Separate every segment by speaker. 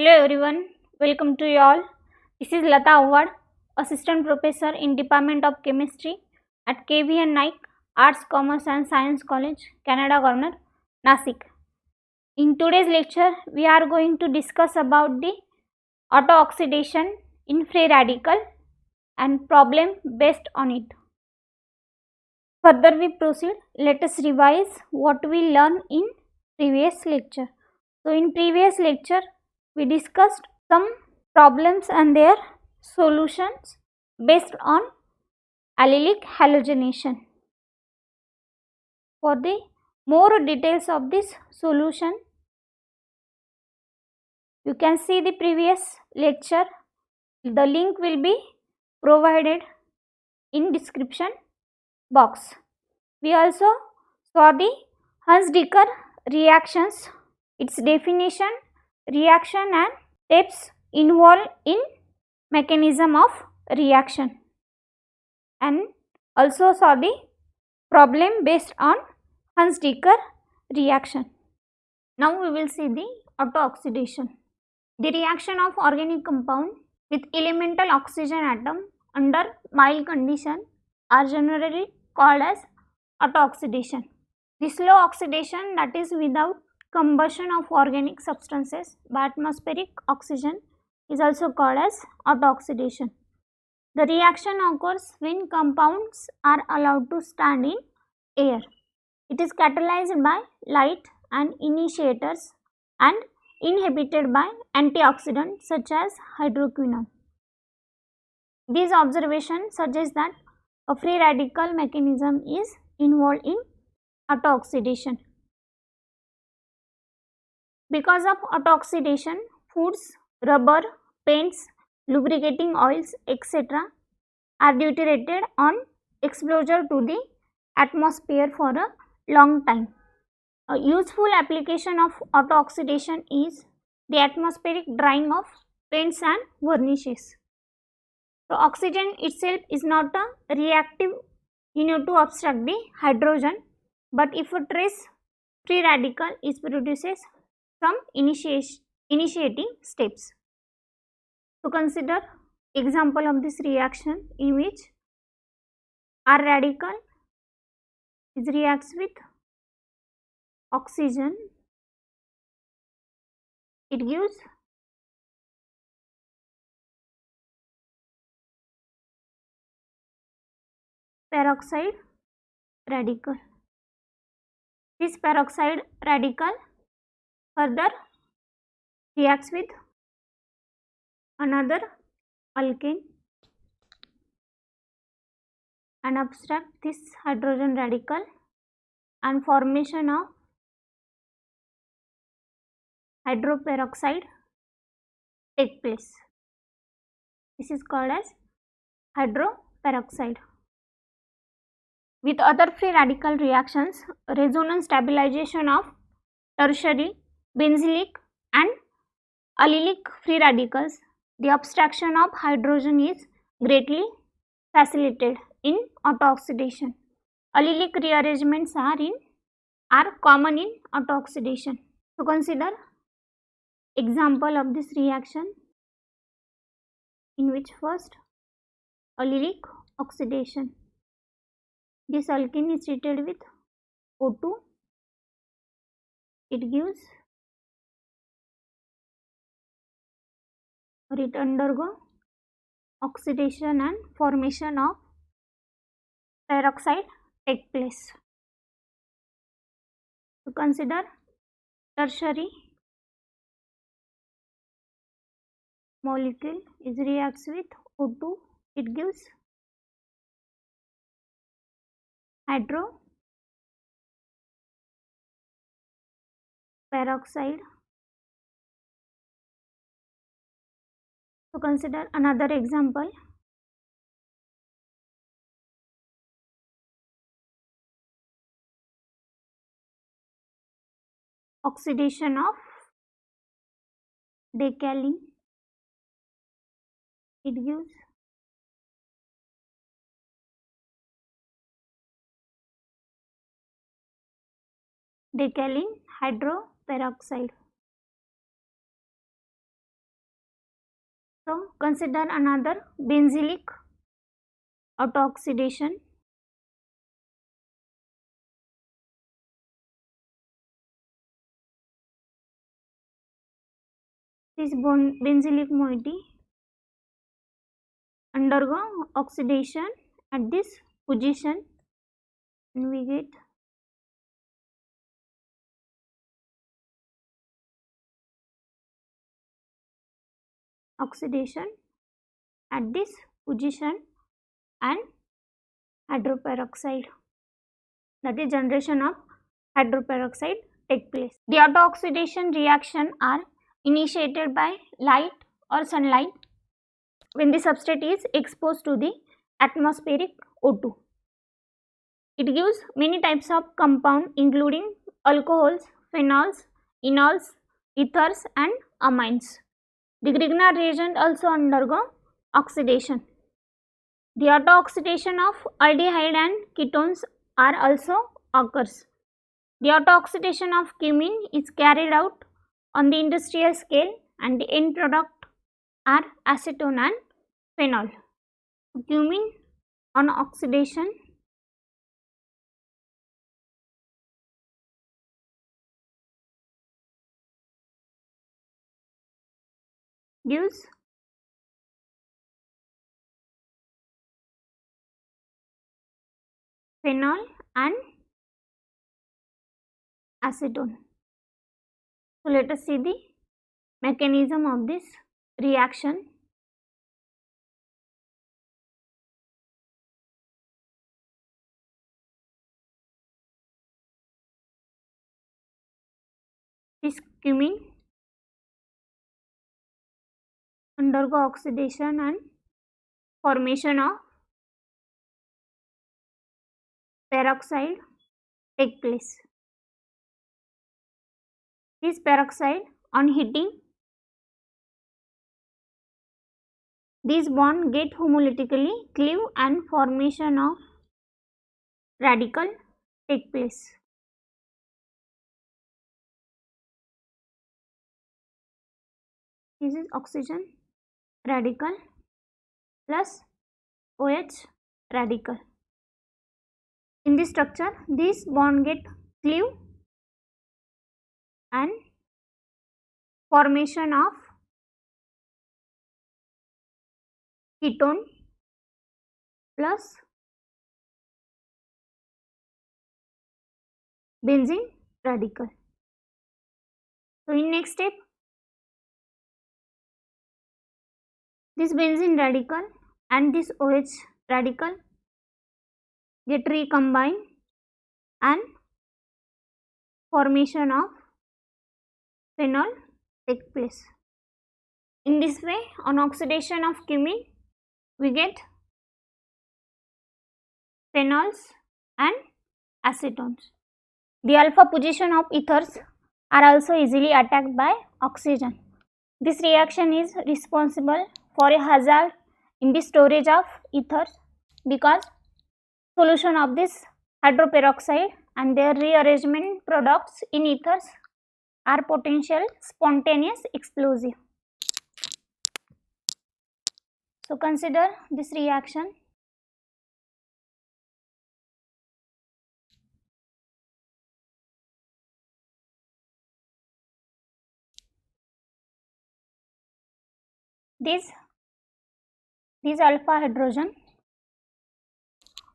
Speaker 1: Hello everyone, welcome to you all. This is Lata Awad, Assistant Professor in Department of Chemistry at KVN Naik Arts, Commerce and Science College, Canada Governor, Nasik. In today's lecture, we are going to discuss about the auto-oxidation in free radical and problem based on it. Further we proceed, let us revise what we learned in previous lecture. So in previous lecture, we discussed some problems and their solutions based on allylic halogenation. For the more details of this solution, you can see the previous lecture. The link will be provided in description box. We also saw the Hunsdiker reactions, its definition, reaction and steps involved in mechanism of reaction, and also saw the problem based on Hunsdiker reaction. Now we will see the auto-oxidation. The reaction of organic compound with elemental oxygen atom under mild condition are generally called as auto-oxidation. The slow oxidation, that is without combustion of organic substances by atmospheric oxygen, is also called as auto-oxidation. The reaction occurs when compounds are allowed to stand in air. It is catalyzed by light and initiators and inhibited by antioxidants such as hydroquinone. These observations suggest that a free radical mechanism is involved in auto-oxidation. Because of auto-oxidation, foods, rubber, paints, lubricating oils, etc. are deuterated on exposure to the atmosphere for a long time. A useful application of auto-oxidation is the atmospheric drying of paints and varnishes. So, oxygen itself is not a reactive unit to obstruct the hydrogen, but if a trace free radical is produces some initiating steps. So, consider example of this reaction in which R radical is reacts with oxygen. It gives peroxide radical. This peroxide radical further reacts with another alkane and obstruct this hydrogen radical, and formation of hydroperoxide take place. This is called as hydroperoxide. With other free radical reactions, resonance stabilization of tertiary, benzylic and allylic free radicals, the abstraction of hydrogen is greatly facilitated in auto-oxidation. Allylic rearrangements are common in auto-oxidation. So consider example of this reaction in which first allylic oxidation. This alkene is treated with O2. It gives or it undergo oxidation and formation of peroxide take place. To consider tertiary molecule is reacts with O2. It gives hydroperoxide. So consider another example. Oxidation of decalin. It gives decalin hydroperoxide. So consider another benzylic autooxidation. This benzylic moiety undergo oxidation at this position and we get oxidation at this position and hydroperoxide, that is generation of hydroperoxide take place. The autooxidation reaction are initiated by light or sunlight when the substrate is exposed to the atmospheric O2. It gives many types of compound including alcohols, phenols, enols, ethers and amines. The Grignard reagent also undergo oxidation. The autooxidation of aldehyde and ketones are also occurs. The autooxidation of cumene is carried out on the industrial scale and the end product are acetone and phenol. Cumene on oxidation gives phenol and acetone. So let us see the mechanism of this reaction. This cumene undergo oxidation and formation of peroxide take place. This peroxide on heating, these bonds get homolytically cleave and formation of radical take place. This is oxygen radical plus OH radical. In this structure, this bond get cleave and formation of ketone plus benzene radical. So in next step, this benzene radical and this OH radical get recombined and formation of phenol take place. In this way, on oxidation of cumene, we get phenols and acetones. The alpha position of ethers are also easily attacked by oxygen. This reaction is responsible for a hazard in the storage of ethers because solution of this hydroperoxide and their rearrangement products in ethers are potential spontaneous explosive. So consider this reaction. This alpha hydrogen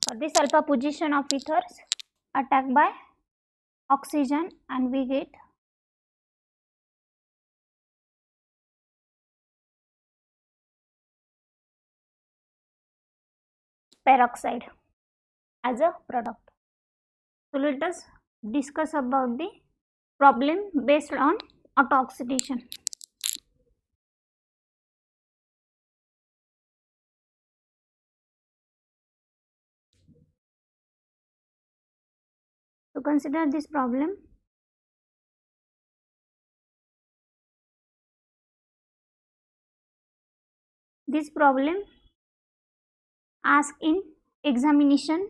Speaker 1: or this alpha position of ethers attacked by oxygen and we get peroxide as a product. So let us discuss about the problem based on autooxidation. So consider this problem. This problem asked in examination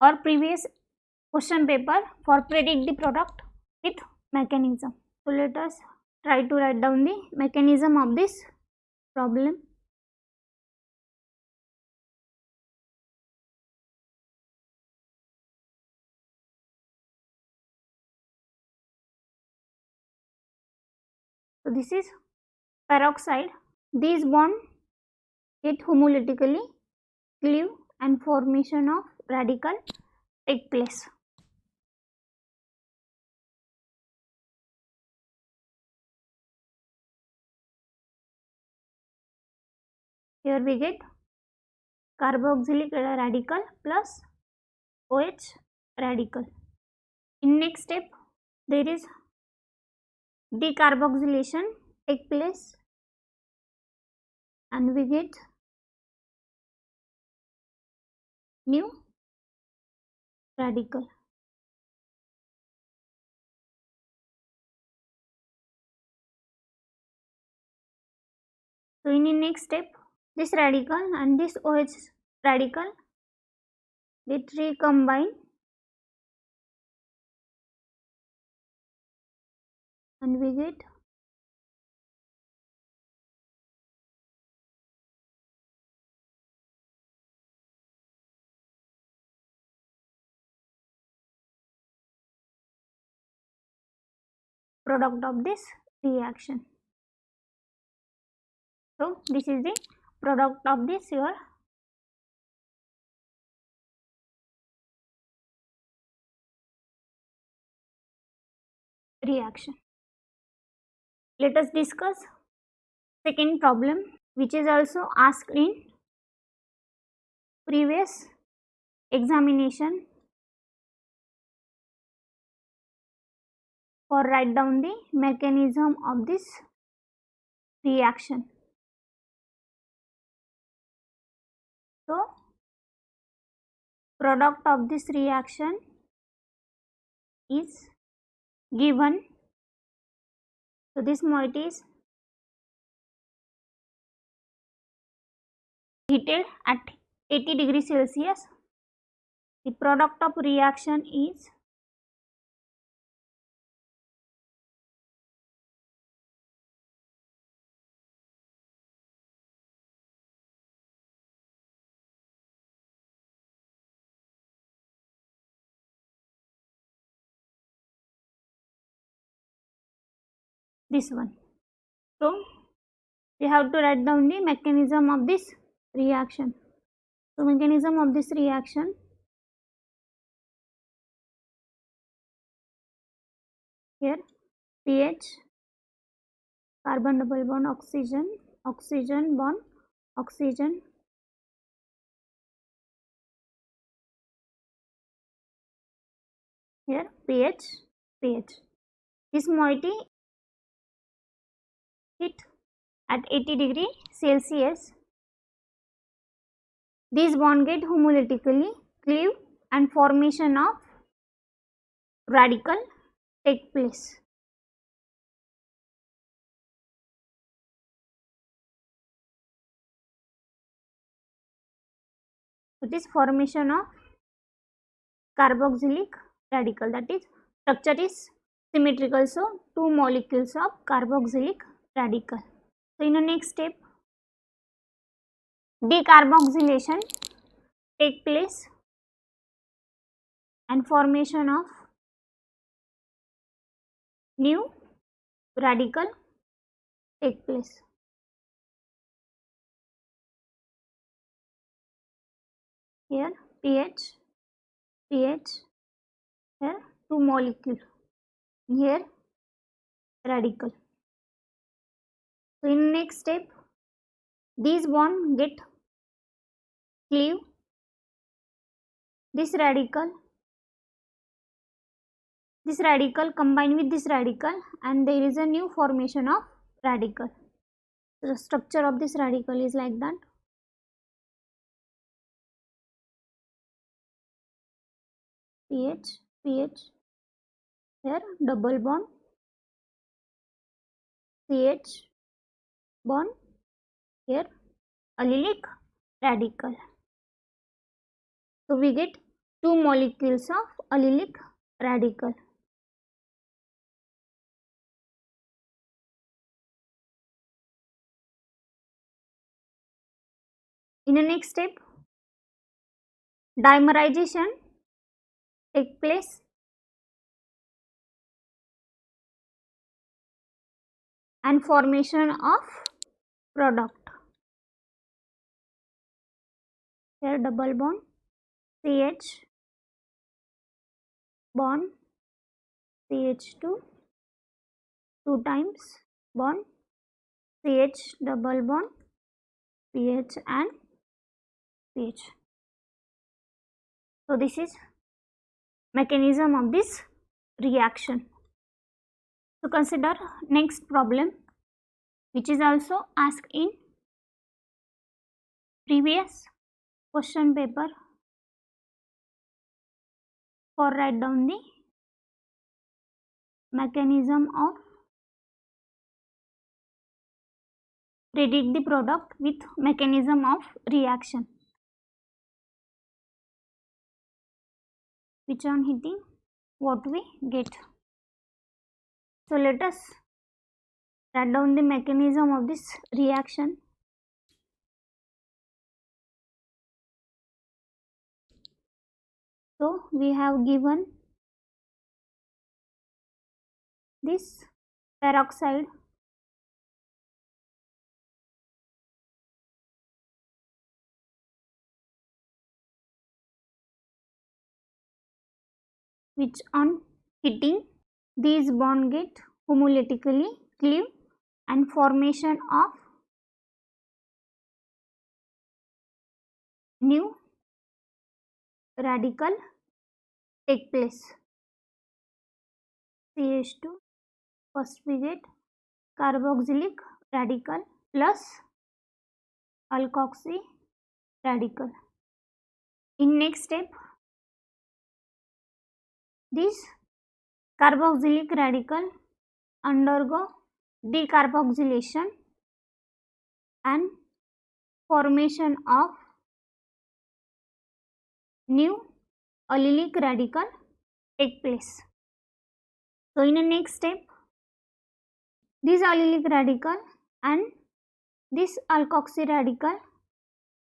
Speaker 1: or previous question paper for predict the product with mechanism. So let us try to write down the mechanism of this problem. So this is peroxide. These bonds get homolytically cleave and formation of radical take place. Here we get carboxylic radical plus OH radical. In next step, there is decarboxylation take place and we get new radical. So in the next step, this radical and this OH radical get recombine and we get product of this reaction. So this is the product of this your reaction. Let us discuss second problem, which is also asked in previous examination. Or write down the mechanism of this reaction. So product of this reaction is given. So this moiety is heated at 80 degrees Celsius. The product of reaction is this one. So we have to write down the mechanism of this reaction. So mechanism of this reaction, here pH, carbon double bond oxygen, oxygen bond oxygen, here pH, pH. This moiety heat at 80 degree Celsius. These bond get homolytically cleave and formation of radical take place. It is formation of carboxylic radical, that is structure is symmetrical, so two molecules of carboxylic radical. So in the next step, decarboxylation take place and formation of new radical take place. Here pH, pH, here two molecule, here radical. So in next step, these bond get cleave, this radical combine with this radical and there is a new formation of radical. So the structure of this radical is like that. pH, pH, here double bond, CH bond, here allylic radical. So we get two molecules of allylic radical. In the next step, dimerization take place and formation of product. Here double bond CH bond CH2 2 times bond CH double bond CH and CH. So this is mechanism of this reaction. So consider next problem, which is also asked in previous question paper. For write down the mechanism of predict the product with mechanism of reaction. Which on hitting what we get. So let us write down the mechanism of this reaction. So we have given this peroxide which on hitting these bond get homolytically cleaved and formation of new radical take place. CH2 first we get carboxylic radical plus alkoxy radical. In next step, this carboxylic radical undergo decarboxylation and formation of new allylic radical take place. So in the next step, this allylic radical and this alkoxy radical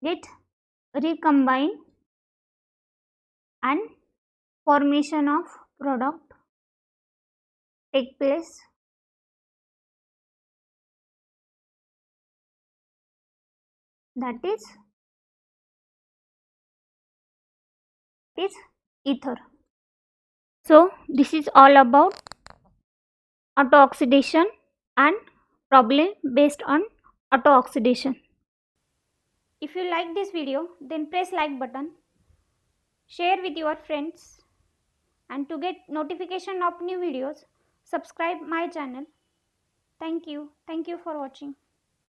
Speaker 1: get recombined and formation of product take place. That is ether. So this is all about autooxidation and problem based on autooxidation. If you like this video, then press like button, share with your friends, and to get notification of new videos, subscribe my channel. Thank you for watching.